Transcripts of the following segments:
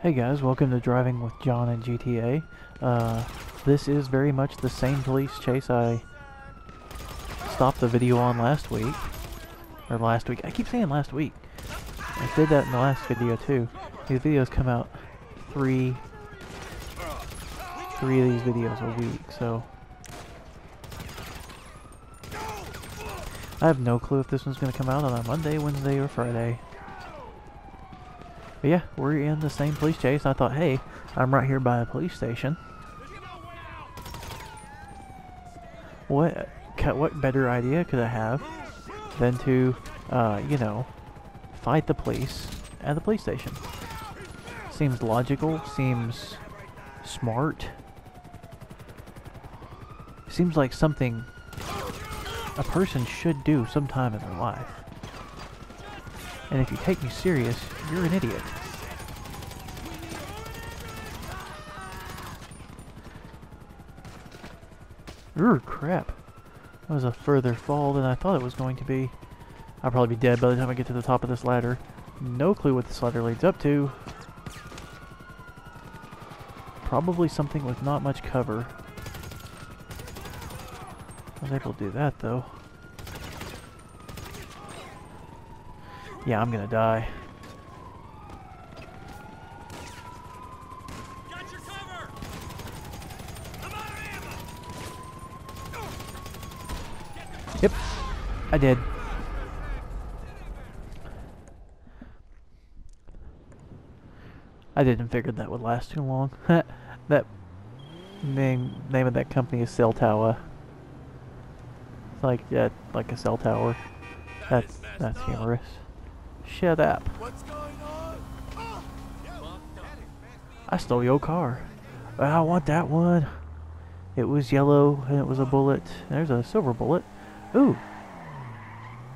Hey guys, welcome to Driving with John and GTA. This is very much the same police chase I stopped the video on last week. Or last week. I keep saying last week. I did that in the last video too. These videos come out three of these videos a week, so I have no clue if this one's going to come out on a Monday, Wednesday, or Friday. But yeah, we're in the same police chase. I thought, hey, I'm right here by a police station. What better idea could I have than to, you know, fight the police at the police station? Seems logical, seems smart. Seems like something a person should do sometime in their life. And if you take me serious, you're an idiot. Ooh, crap. That was a further fall than I thought it was going to be. I'll probably be dead by the time I get to the top of this ladder. No clue what this ladder leads up to. Probably something with not much cover. I was able to do that, though. Yeah, I'm gonna die. Got your cover. I'm out of ammo. Yep, I did. I didn't figure that would last too long. That name of that company is Cell Tower. It's like, yeah, like a cell tower. That's humorous. Shut up. What's going on? Oh, I stole your car. I want that one. It was yellow and it was a bullet. There's a silver bullet. Ooh.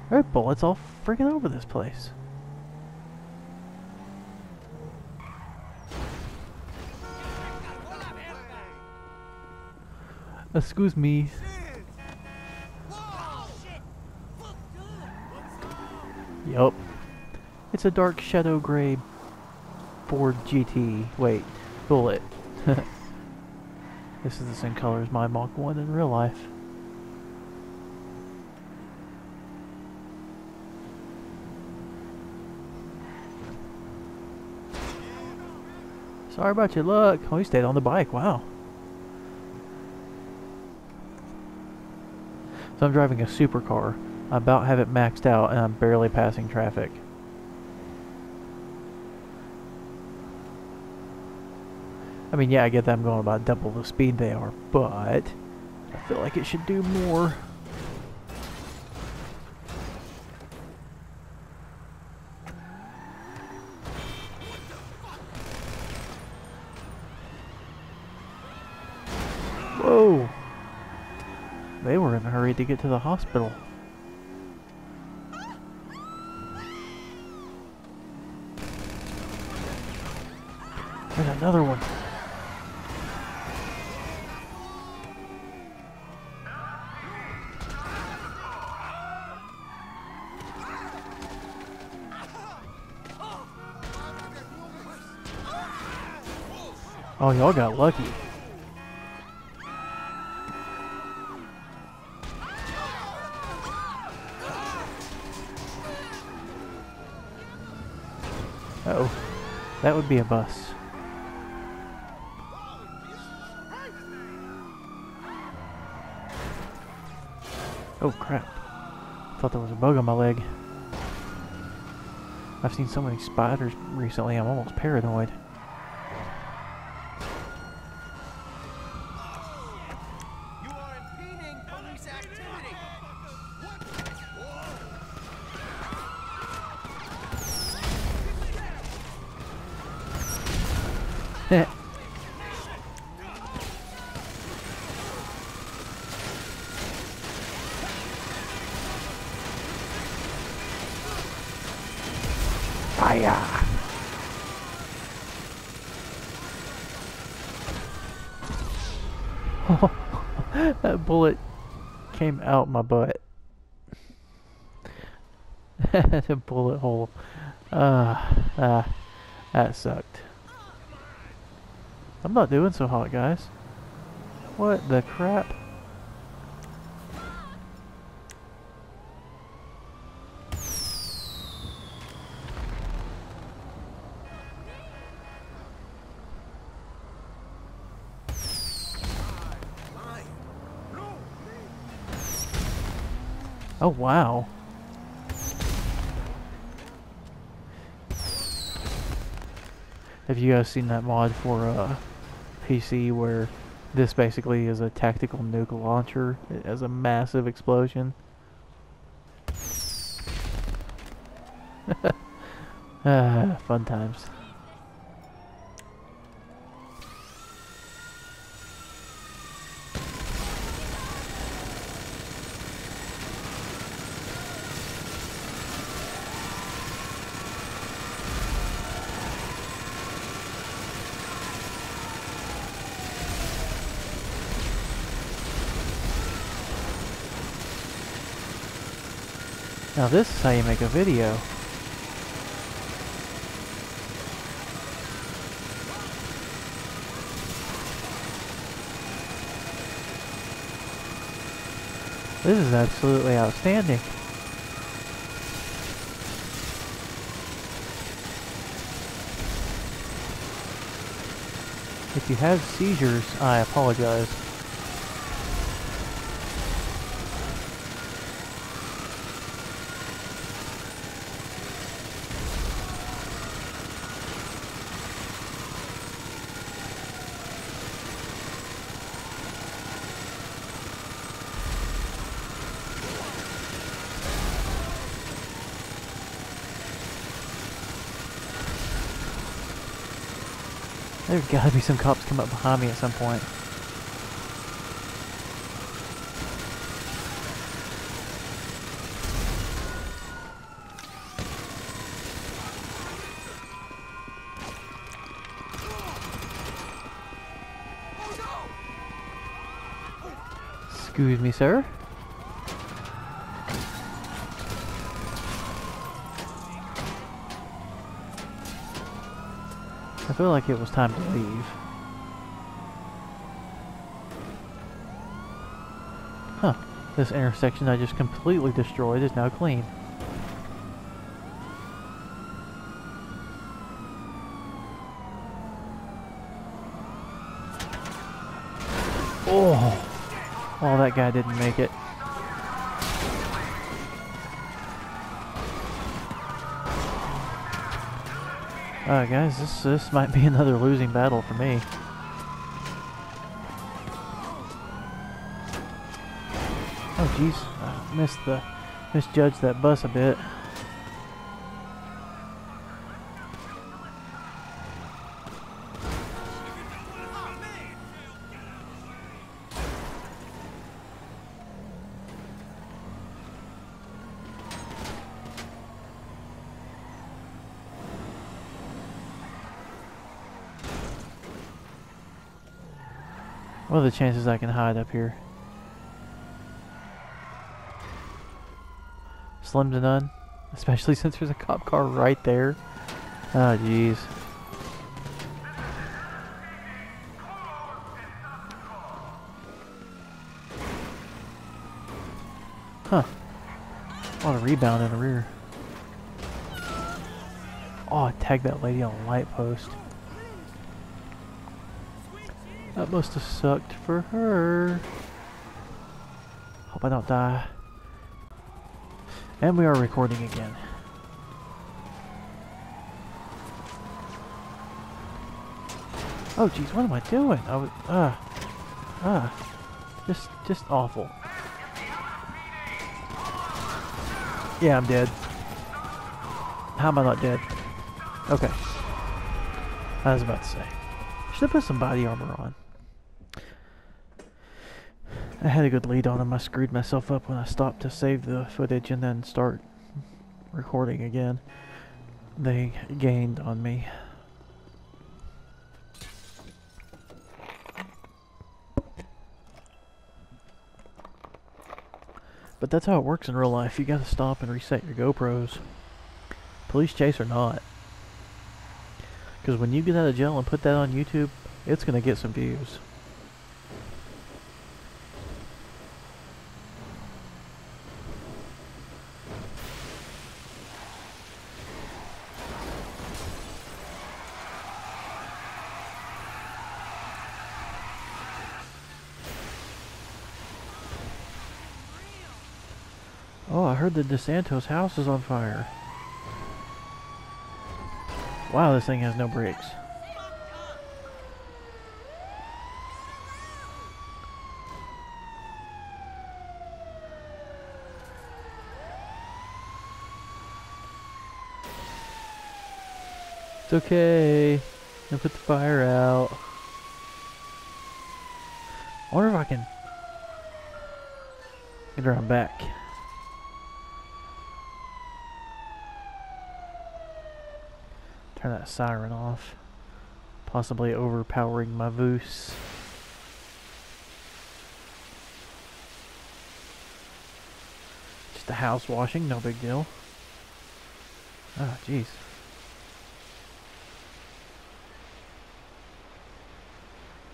There are bullets all freaking over this place. Excuse me. Yup. It's a dark shadow gray Ford GT. Wait, Bullet. This is the same color as my Mach 1 in real life. Sorry about your luck. Oh, you stayed on the bike. Wow. So I'm driving a supercar. I about have it maxed out and I'm barely passing traffic. I mean, yeah, I get that I'm going about double the speed they are, but I feel like it should do more. Whoa! They were in a hurry to get to the hospital. There's another one. Oh, y'all got lucky. Uh-oh. That would be a bus. Oh crap. Thought there was a bug on my leg. I've seen so many spiders recently, I'm almost paranoid. you are impeding police activity. Heh. Fire! That bullet came out my butt. A bullet hole. That sucked. I'm not doing so hot, guys. What the crap? Oh, wow. Have you guys seen that mod for PC where this basically is a tactical nuke launcher? It has a massive explosion. Fun times. Now this is how you make a video. This is absolutely outstanding. If you have seizures, I apologize. There's gotta be some cops come up behind me at some point. Excuse me, sir. I feel like it was time to leave. Huh. This intersection I just completely destroyed is now clean. Oh! Oh, that guy didn't make it. Guys, this might be another losing battle for me. Oh jeez, I misjudged that bus a bit. What are the chances I can hide up here? Slim to none, especially since there's a cop car right there. Oh jeez. Huh. A lot of rebound in the rear. Oh, I tagged that lady on a light post. That must have sucked for her. Hope I don't die. And we are recording again. Oh geez, what am I doing? I was just awful. Yeah, I'm dead. How am I not dead? Okay. I was about to say. Should have put some body armor on. I had a good lead on him. I screwed myself up when I stopped to save the footage and then start recording again. They gained on me. But that's how it works in real life. You gotta stop and reset your GoPros. Police chase or not. Because when you get out of jail and put that on YouTube, It's gonna get some views. Oh, I heard the DeSantos house is on fire. Wow, this thing has no brakes. It's okay. I'll put the fire out. I wonder if I can get around back. Turn that siren off. Possibly overpowering my voice. Just a house washing, no big deal. Ah, jeez.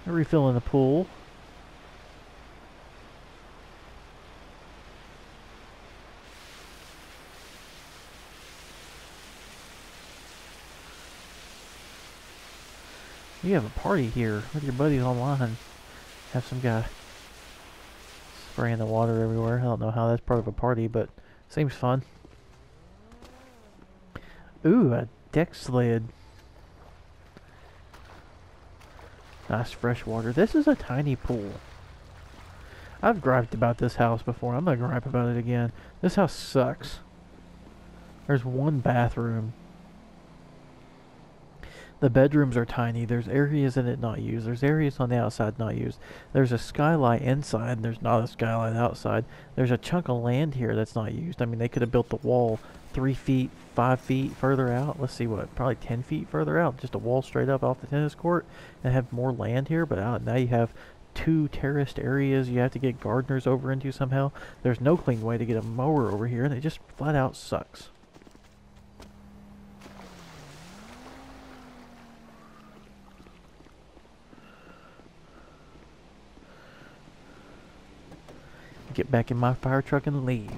Refilling the pool. You have a party here with your buddies online. Have some guy spraying the water everywhere. I don't know how that's part of a party, but seems fun. Ooh, a deck sled. Nice fresh water. This is a tiny pool. I've griped about this house before. I'm gonna gripe about it again. This house sucks. There's one bathroom. The bedrooms are tiny. There's areas in it not used. There's areas on the outside not used. There's a skylight inside. There's not a skylight outside. There's a chunk of land here that's not used. I mean, they could have built the wall 3 feet, 5 feet further out. Let's see what, probably 10 feet further out. Just a wall straight up off the tennis court and have more land here. But now you have 2 terraced areas you have to get gardeners over into somehow. There's no clean way to get a mower over here, and it just flat out sucks. Get back in my fire truck and leave.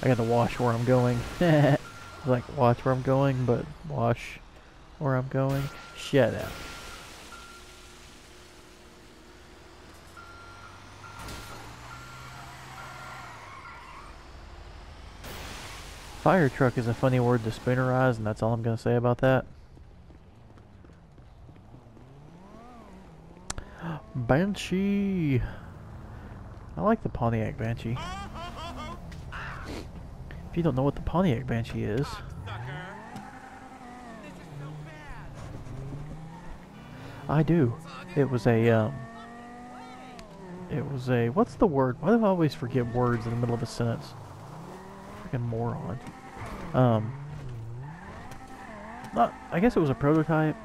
I gotta wash where I'm going. Like, watch where I'm going, but wash where I'm going. Shut up. Fire truck is a funny word to spoonerize, and that's all I'm gonna say about that. Banshee. I like the Pontiac Banshee. If you don't know what the Pontiac Banshee is, I do. It was a what's the word? Why do I always forget words in the middle of a sentence? Freaking moron. I guess it was a prototype,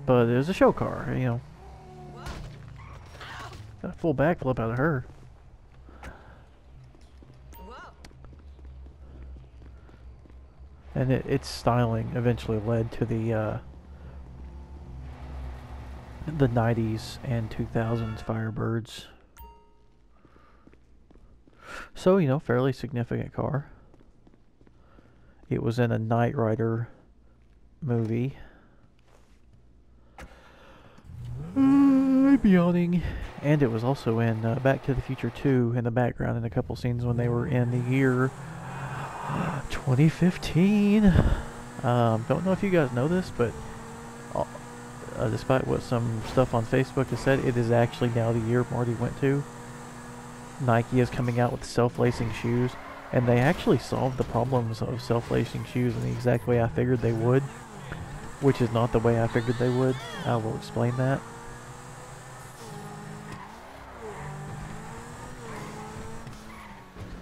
but it was a show car, you know. Got a full backflip out of her. And its styling eventually led to the 90s and 2000s Firebirds. So, you know, fairly significant car. It was in a Knight Rider movie. I'm yawning. And it was also in Back to the Future 2 in the background in a couple scenes when they were in the year 2015. Don't know if you guys know this, but despite what some stuff on Facebook has said, it is actually now the year Marty went to. Nike is coming out with self-lacing shoes, and they actually solved the problems of self-lacing shoes in the exact way I figured they would, which is not the way I figured they would. I will explain that.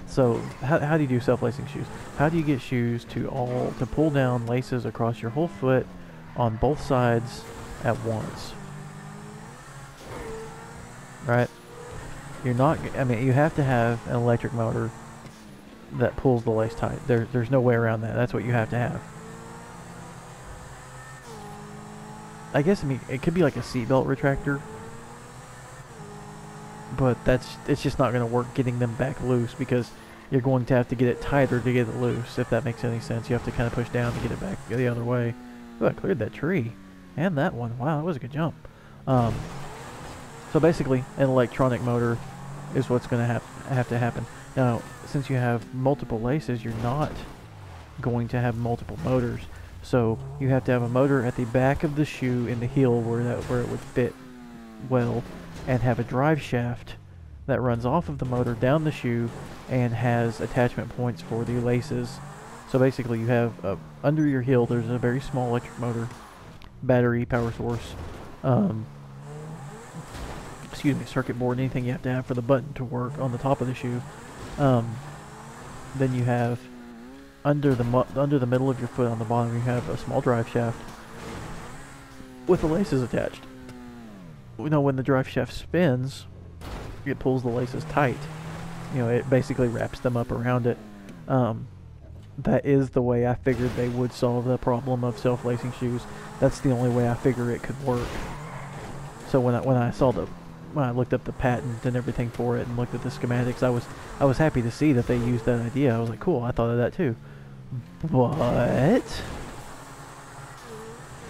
So, how do you do self-lacing shoes? How do you get shoes to pull down laces across your whole foot on both sides at once? Right? You're not, I mean, you have to have an electric motor that pulls the lace tight. There's no way around that. That's what you have to have. I guess, I mean, it could be like a seatbelt retractor, but it's just not going to work getting them back loose, because you're going to have to get it tighter to get it loose, if that makes any sense. You have to kind of push down to get it back the other way. Oh, I cleared that tree. And that one. Wow, that was a good jump. So basically, an electronic motor is what's going to have to happen. Now, since you have multiple laces, you're not going to have multiple motors. So you have to have a motor at the back of the shoe in the heel where it would fit well, and have a drive shaft that runs off of the motor down the shoe and has attachment points for the laces. So basically you have under your heel there's a very small electric motor, battery, power source, excuse me, circuit board, anything you have to have for the button to work on the top of the shoe. Then you have under the middle of your foot on the bottom, you have a small drive shaft with the laces attached. You know, when the drive shaft spins, it pulls the laces tight. You know, it basically wraps them up around it. That is the way I figured they would solve the problem of self-lacing shoes. That's the only way I figure it could work. So when I looked up the patent and everything for it and looked at the schematics, I was happy to see that they used that idea. I was like, cool, I thought of that too. But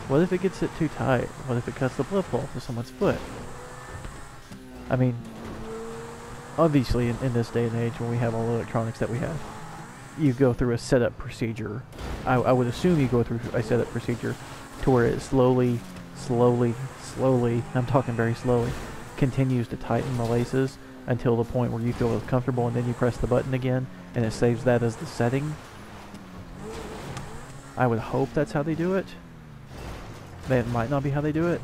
what if it gets it too tight? What if it cuts the blood flow to someone's foot? I mean, obviously in this day and age when we have all the electronics that we have, you go through a setup procedure. I would assume you go through a setup procedure to where it slowly, I'm talking very slowly, continues to tighten the laces until the point where you feel comfortable, and then you press the button again and it saves that as the setting. I would hope that's how they do it. That might not be how they do it.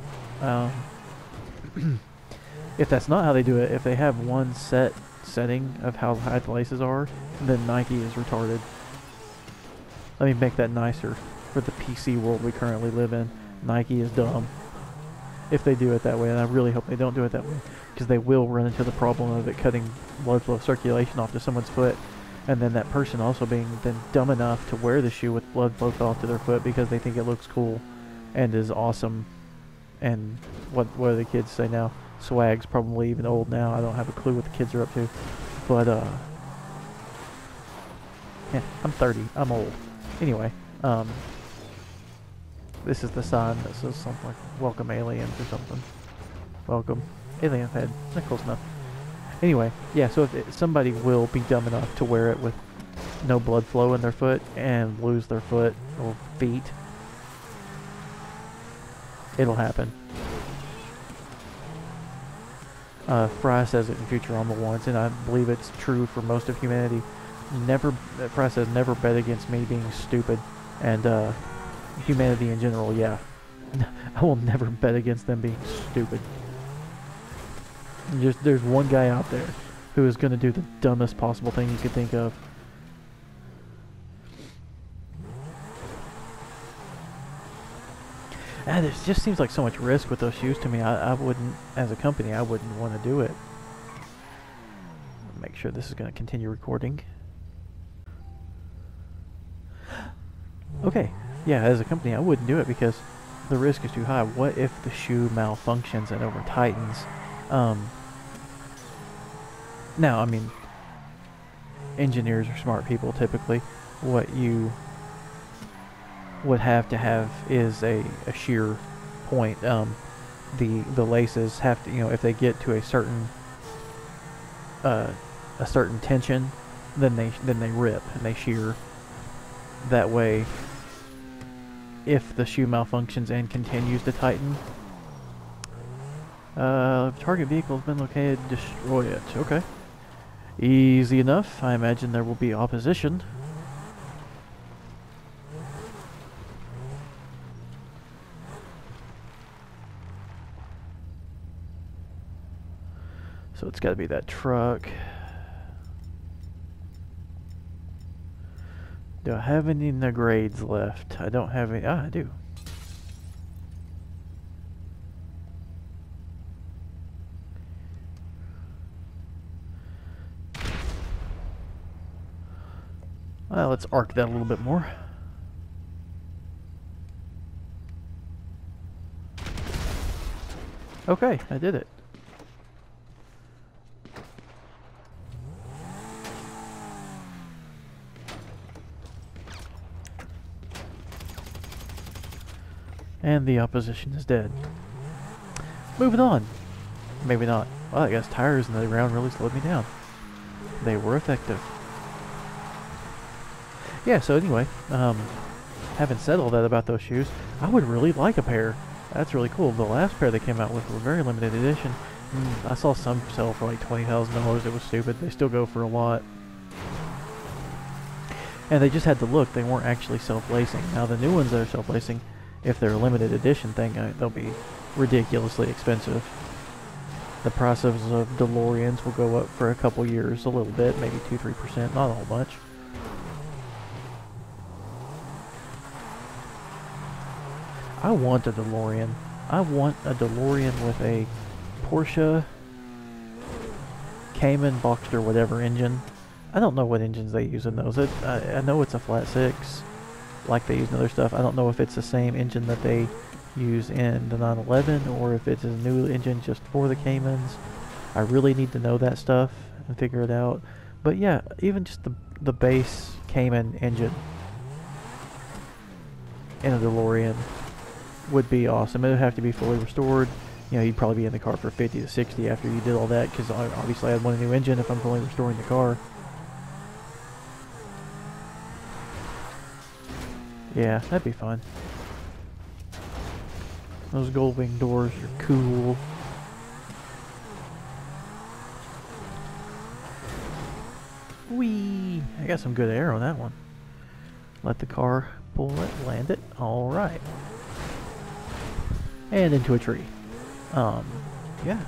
If that's not how they do it, if they have one setting of how high the laces are, then Nike is retarded. Let me make that nicer for the PC world we currently live in. Nike is dumb if they do it that way, and I really hope they don't do it that way, because they will run into the problem of it cutting blood flow circulation off to someone's foot, and then that person also being then dumb enough to wear the shoe with blood flow off to their foot because they think it looks cool and is awesome. And what do the kids say now? Swag's probably even old now. I don't have a clue what the kids are up to, but yeah, I'm 30. I'm old. Anyway, this is the sign that says something like "Welcome aliens" or something. Welcome alien head. That's close enough. Anyway, yeah. So if somebody will be dumb enough to wear it with no blood flow in their foot and lose their foot or feet, it'll happen. Fry says it in Futurama once, and I believe it's true for most of humanity. Fry says, never bet against me being stupid, and humanity in general, yeah. I will never bet against them being stupid. There's one guy out there who is going to do the dumbest possible thing you could think of. And it just seems like so much risk with those shoes to me. I wouldn't, as a company, I wouldn't want to do it. Make sure this is going to continue recording. Okay, yeah, as a company, I wouldn't do it because the risk is too high. What if the shoe malfunctions and over tightens? Now, I mean, engineers are smart people typically. What you would have to have is a shear point. The laces have to, you know, if they get to a certain tension, then they rip and they shear. That way, if the shoe malfunctions and continues to tighten, target vehicle has been located, destroy it. Okay, easy enough. I imagine there will be opposition. So it's got to be that truck. Do I have any grades left? I don't have any. Ah, I do. Let's arc that a little bit more. Okay, I did it. And the opposition is dead. Moving on. Maybe not. Well, I guess tires in the ground really slowed me down. They were effective. Yeah, so anyway, having said all that about those shoes, I would really like a pair. That's really cool. The last pair they came out with were very limited edition. I saw some sell for like $20,000. It was stupid. They still go for a lot. And they just had the look. They weren't actually self-lacing. Now the new ones that are self-lacing, if they're a limited edition thing, they'll be ridiculously expensive. The prices of DeLoreans will go up for a couple years, a little bit, maybe 2-3%, not a whole much. I want a DeLorean. I want a DeLorean with a Porsche Cayman, Boxster, whatever engine. I don't know what engines they use in those. I know it's a flat six, like they use in other stuff. I don't know if it's the same engine that they use in the 911 or if it's a new engine just for the Caymans. I really need to know that stuff and figure it out. But yeah, even just the base Cayman engine in a DeLorean would be awesome. It would have to be fully restored. You know, you'd probably be in the car for 50 to 60 after you did all that, because obviously I'd want a new engine if I'm fully restoring the car. Yeah, that'd be fun. Those gold wing doors are cool. Whee! I got some good air on that one. Let the car pull it, land it. Alright. And into a tree. Yeah.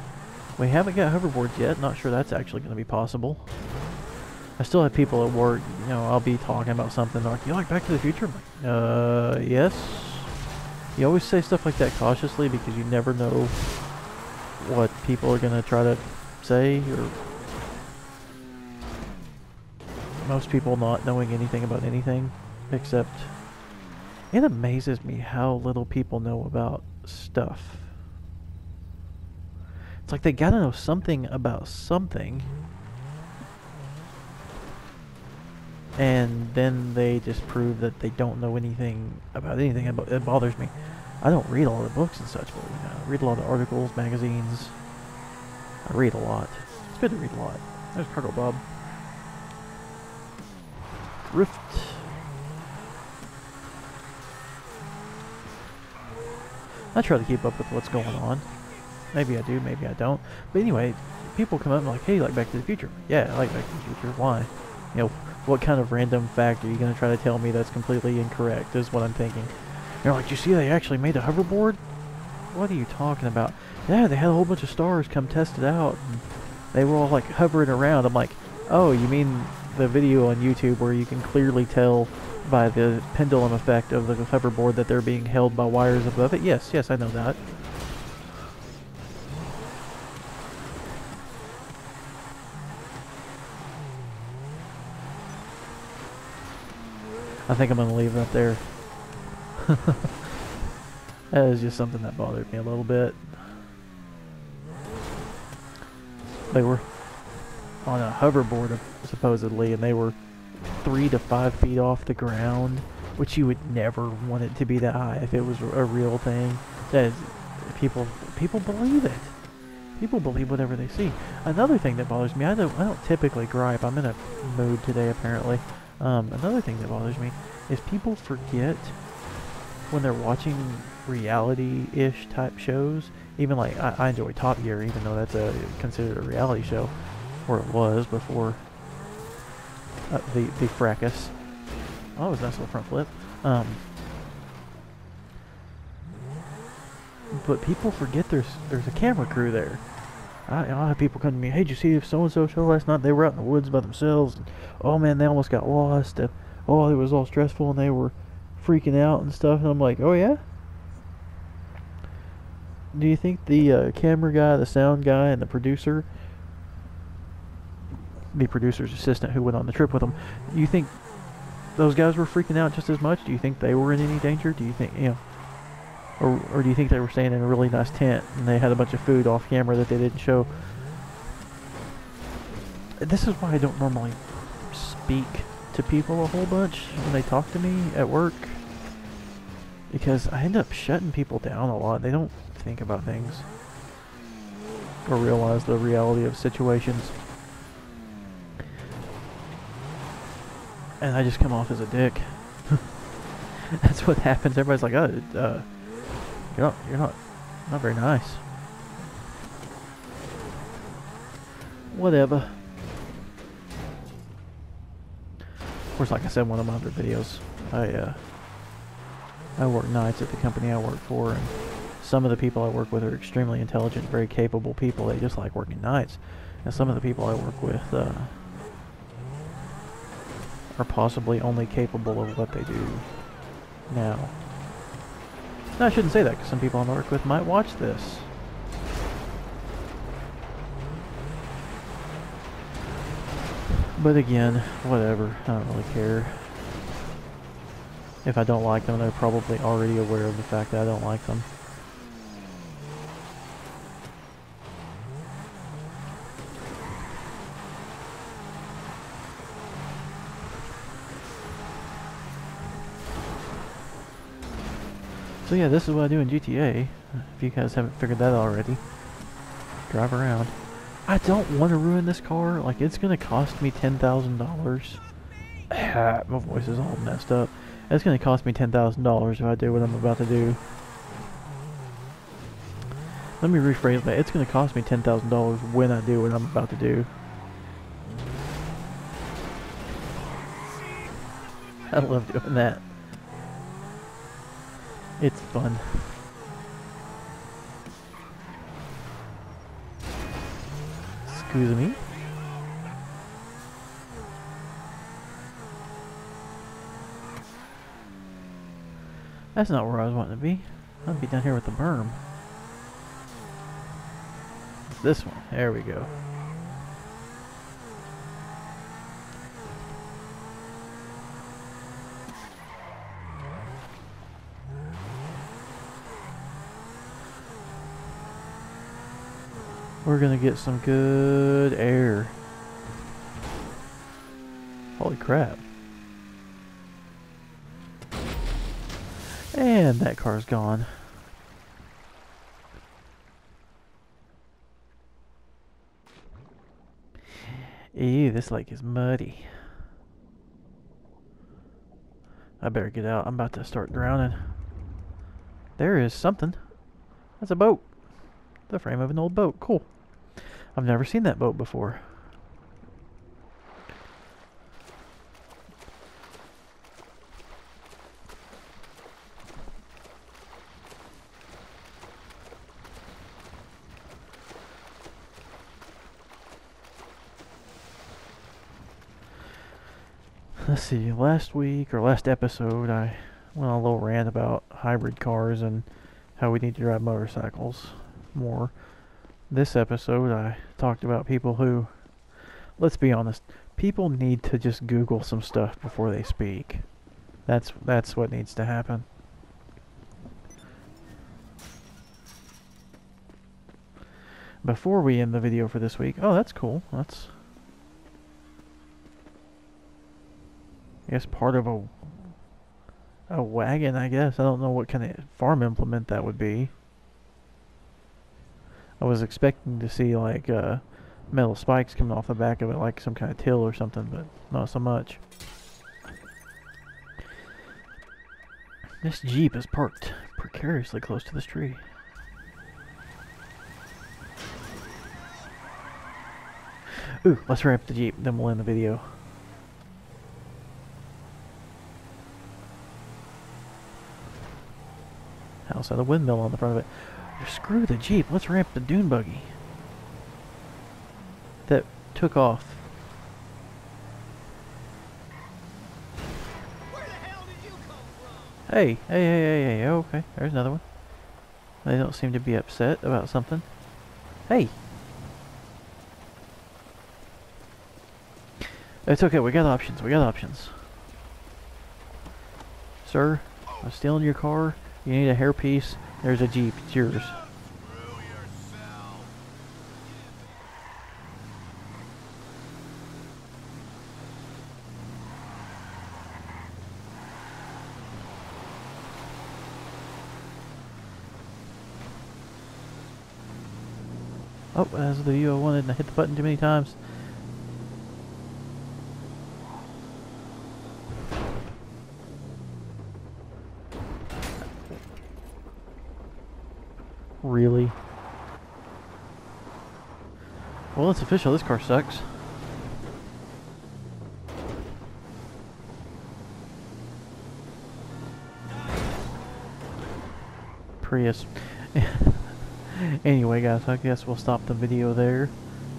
We haven't got hoverboards yet. Not sure that's actually going to be possible. I still have people at work, you know, I'll be talking about something like, you like Back to the Future? I'm like, yes. You always say stuff like that cautiously because you never know what people are going to try to say, or most people not knowing anything about anything, except it amazes me how little people know about stuff. It's like they gotta know something about something, and then they just prove that they don't know anything about anything. It bothers me. I don't read all the books and such, but you know, I read a lot of articles, magazines. I read a lot. It's good to read a lot. There's Cargo Bob. Rift. I try to keep up with what's going on. Maybe I do, maybe I don't. But anyway, people come up and like, hey, you like Back to the Future? Yeah, I like Back to the Future. Why? You know, what kind of random fact are you going to try to tell me that's completely incorrect, is what I'm thinking. You're like, you see they actually made a hoverboard? What are you talking about? Yeah, they had a whole bunch of stars come test it out, and they were all like hovering around. I'm like, oh, you mean the video on YouTube where you can clearly tell by the pendulum effect of the hoverboard that they're being held by wires above it? Yes, yes, I know that. I think I'm going to leave that there. That is just something that bothered me a little bit. They were on a hoverboard, supposedly, and they were 3 to 5 feet off the ground, which you would never want it to be that high if it was a real thing. That is, people believe it. People believe whatever they see. Another thing that bothers me, I don't typically gripe. I'm in a mood today, apparently. Another thing that bothers me is people forget when they're watching reality-ish type shows. Even like, I enjoy Top Gear, even though that's considered a reality show, or it was before the fracas. Oh, that was a nice little front flip. But people forget there's a camera crew there. I'll have people come to me, hey, did you see if so-and-so show last night? They were out in the woods by themselves. And, oh, man, they almost got lost. And, oh, it was all stressful, and they were freaking out and stuff. And I'm like, oh, yeah? Do you think the camera guy, the sound guy, and the producer's assistant who went on the trip with them, you think those guys were freaking out just as much? Do you think they were in any danger? Do you think, you know, or do you think they were staying in a really nice tent and they had a bunch of food off camera that they didn't show? This is why I don't normally speak to people a whole bunch when they talk to me at work, because I end up shutting people down a lot. They don't think about things or realize the reality of situations, and I just come off as a dick. That's what happens. Everybody's like, "Oh, you're not very nice." Whatever. Of course, like I said in one of my other videos, I work nights at the company I work for, and some of the people I work with are extremely intelligent, very capable people. They just like working nights. And some of the people I work with are possibly only capable of what they do now. Now, I shouldn't say that, because some people I work with might watch this. But again, whatever. I don't really care. If I don't like them, they're probably already aware of the fact that I don't like them. So yeah, this is what I do in GTA. If you guys haven't figured that out already. Drive around. I don't want to ruin this car. Like, it's going to cost me $10,000. My voice is all messed up. It's going to cost me $10,000 if I do what I'm about to do. Let me rephrase that. It's going to cost me $10,000 when I do what I'm about to do. I love doing that. It's fun. Excuse me. That's not where I was wanting to be. I'd be down here with the berm. It's this one. There we go. We're gonna get some good air. Holy crap. And that car's gone. Ew, this lake is muddy. I better get out. I'm about to start drowning. There is something. That's a boat. The frame of an old boat. Cool. I've never seen that boat before. Let's see, last week or last episode I went on a little rant about hybrid cars and how we need to drive motorcycles more. This episode I talked about people who, let's be honest, people need to just Google some stuff before they speak. That's what needs to happen. Before we end the video for this week, oh, that's cool. That's, I guess, part of a wagon, I guess. I don't know what kind of farm implement that would be. I was expecting to see, like, metal spikes coming off the back of it, like some kind of till or something, but not so much. This Jeep is parked precariously close to this tree. Ooh, let's ramp the Jeep, then we'll end the video. House had a windmill on the front of it. Screw the Jeep, let's ramp the dune buggy. That took off. Where the hell did you come from? Hey, oh, okay, there's another one. They don't seem to be upset about something. Hey! It's okay, we got options, Sir, I'm stealing your car. You need a hairpiece. There's a Jeep. It's yours. Oh, that's the view I wanted, and I hit the button too many times. Really? Well, it's official. This car sucks. Prius. Anyway, guys, I guess we'll stop the video there.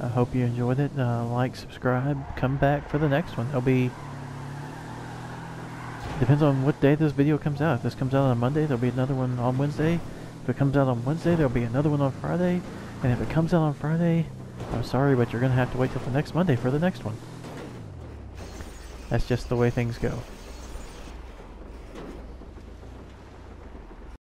I hope you enjoyed it. Like, subscribe, come back for the next one. There'll be... Depends on what day this video comes out. If this comes out on Monday, there'll be another one on Wednesday. If it comes out on Wednesday, there'll be another one on Friday. And if it comes out on Friday, I'm sorry, but you're going to have to wait till the next Monday for the next one. That's just the way things go.